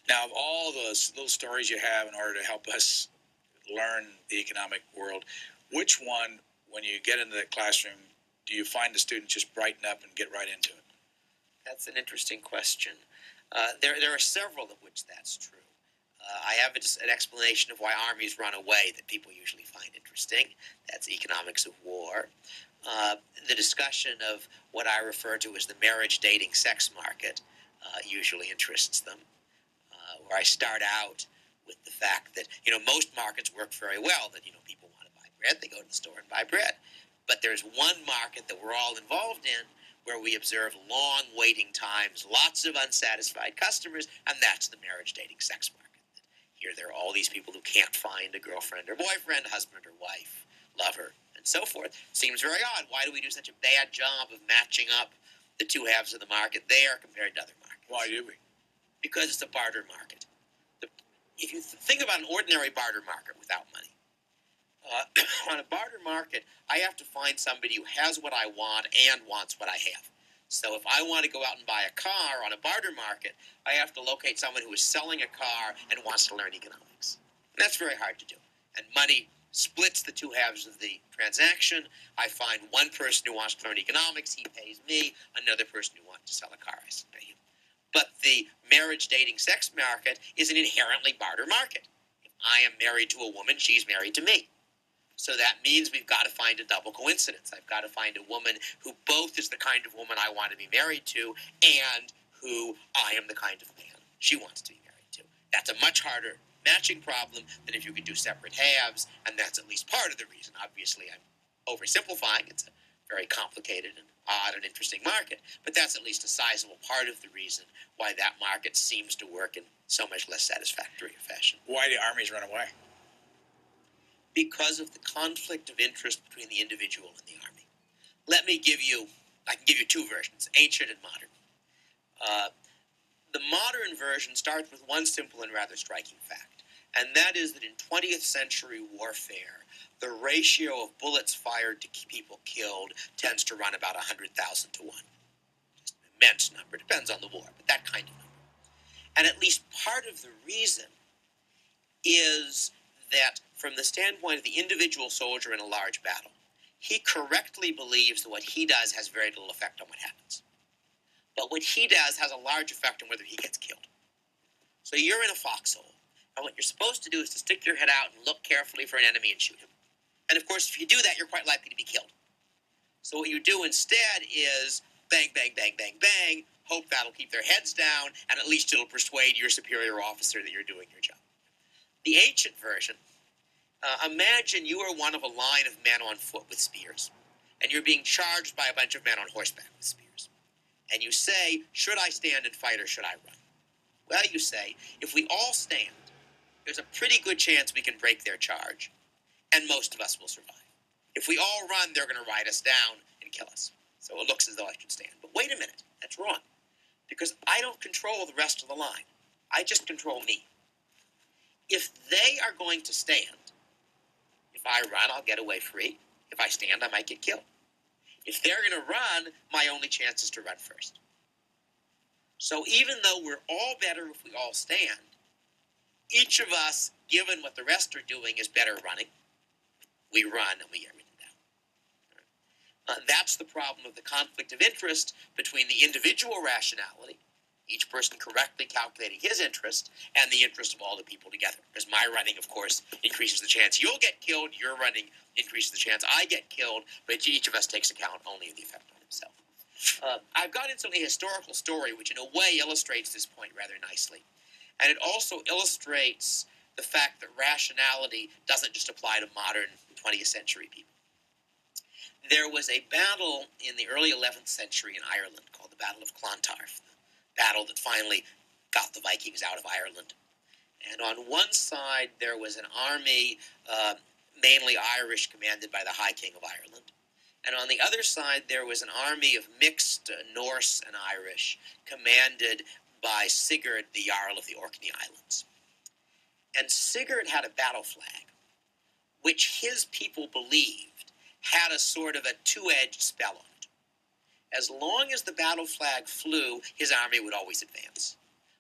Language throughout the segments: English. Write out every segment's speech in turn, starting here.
Now, of all those little stories you have in order to help us learn the economic world, which one, when you get into the classroom, do you find the students just brighten up and get right into it? That's an interesting question. There are several of which that's true. I have an explanation of why armies run away that people usually find interesting. That's economics of war. The discussion of what I refer to as the marriage, dating, sex market usually interests them. Where I start out with the fact that, most markets work very well, that, people want to buy bread, they go to the store and buy bread. But there's one market that we're all involved in where we observe long waiting times, lots of unsatisfied customers, and that's the marriage, dating, sex market. Here there are all these people who can't find a girlfriend or boyfriend, husband or wife, lover, and so forth. Seems very odd. Why do we do such a bad job of matching up the two halves of the market there compared to other markets? Why do we? Because it's a barter market. If you think about an ordinary barter market without money, on a barter market, I have to find somebody who has what I want and wants what I have. So if I want to go out and buy a car on a barter market, I have to locate someone who is selling a car and wants to learn economics. And that's very hard to do. And money splits the two halves of the transaction. I find one person who wants to learn economics, he pays me. Another person who wants to sell a car, I pay him. But the marriage, dating, sex market is an inherently barter market. If I am married to a woman, she's married to me. So that means we've got to find a double coincidence. I've got to find a woman who both is the kind of woman I want to be married to and who I am the kind of man she wants to be married to. That's a much harder matching problem than if you could do separate halves, and that's at least part of the reason. Obviously, I'm oversimplifying. It's a very complicated and odd and interesting market, but that's at least a sizable part of the reason why that market seems to work in so much less satisfactory a fashion. Why do armies run away? Because of the conflict of interest between the individual and the army. I can give you two versions, ancient and modern. The modern version starts with one simple and rather striking fact, and that is that in 20th century warfare, the ratio of bullets fired to people killed tends to run about 100,000 to 1. Just an immense number, depends on the war, but that kind of number. And at least part of the reason is that from the standpoint of the individual soldier in a large battle, he correctly believes that what he does has very little effect on what happens. But what he does has a large effect on whether he gets killed. So you're in a foxhole, and what you're supposed to do is to stick your head out and look carefully for an enemy and shoot him. And of course, if you do that, you're quite likely to be killed. So what you do instead is bang, bang, bang, bang, bang, hope that'll keep their heads down, and at least it'll persuade your superior officer that you're doing your job. The ancient version, imagine you are one of a line of men on foot with spears, and you're being charged by a bunch of men on horseback with spears. And you say, should I stand and fight or should I run? Well, you say, if we all stand, there's a pretty good chance we can break their charge, and most of us will survive. If we all run, they're going to ride us down and kill us. So it looks as though I should stand. But wait a minute, that's wrong. Because I don't control the rest of the line. I just control me. If they are going to stand, if I run, I'll get away free. If I stand, I might get killed. If they're going to run, my only chance is to run first. So even though we're all better if we all stand, each of us, given what the rest are doing, is better running. We run and we get ridden down. That's the problem of the conflict of interest between the individual rationality, each person correctly calculating his interest, and the interest of all the people together. Because my running, of course, increases the chance you'll get killed. Your running increases the chance I get killed. But each of us takes account only of the effect on himself. I've got into a historical story which in a way illustrates this point rather nicely. And it also illustrates the fact that rationality doesn't just apply to modern 20th century people. There was a battle in the early 11th century in Ireland called the Battle of Clontarf, the battle that finally got the Vikings out of Ireland. And on one side, there was an army, mainly Irish, commanded by the High King of Ireland. And on the other side, there was an army of mixed Norse and Irish, commanded by Sigurd, the Jarl of the Orkney Islands. And Sigurd had a battle flag, which his people believed had a sort of a two-edged spell on it. As long as the battle flag flew, his army would always advance.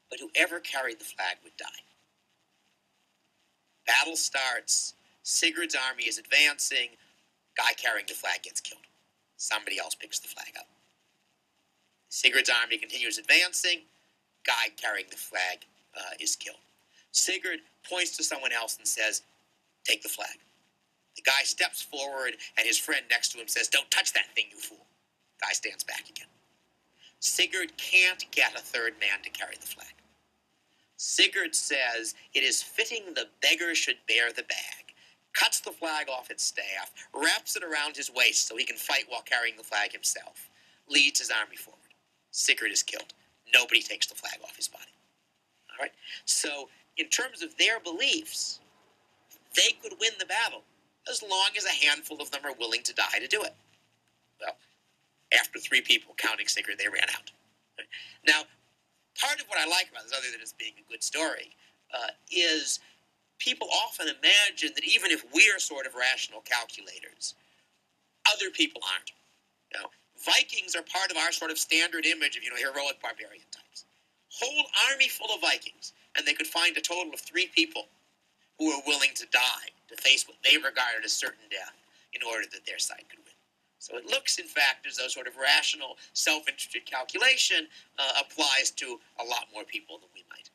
but whoever carried the flag would die. Battle starts. Sigurd's army is advancing. Guy carrying the flag gets killed. Somebody else picks the flag up. Sigurd's army continues advancing. Guy carrying the flag is killed. Sigurd points to someone else and says, take the flag. The guy steps forward, and his friend next to him says, don't touch that thing, you fool. Guy stands back again. Sigurd can't get a third man to carry the flag. Sigurd says it is fitting the beggar should bear the bag, cuts the flag off its staff, wraps it around his waist so he can fight while carrying the flag himself, leads his army forward. Sigurd is killed. Nobody takes the flag off his body. All right? So, in terms of their beliefs, they could win the battle as long as a handful of them are willing to die to do it. Well, after 3 people, counting Sigurd, they ran out. Now, part of what I like about this, other than it being a good story, is people often imagine that even if we're sort of rational calculators, other people aren't. You know, Vikings are part of our sort of standard image of, heroic barbarian types. Whole army full of Vikings, and they could find a total of 3 people who were willing to die to face what they regarded as certain death in order that their side could win. So it looks, in fact, as though sort of rational, self-interested calculation applies to a lot more people than we might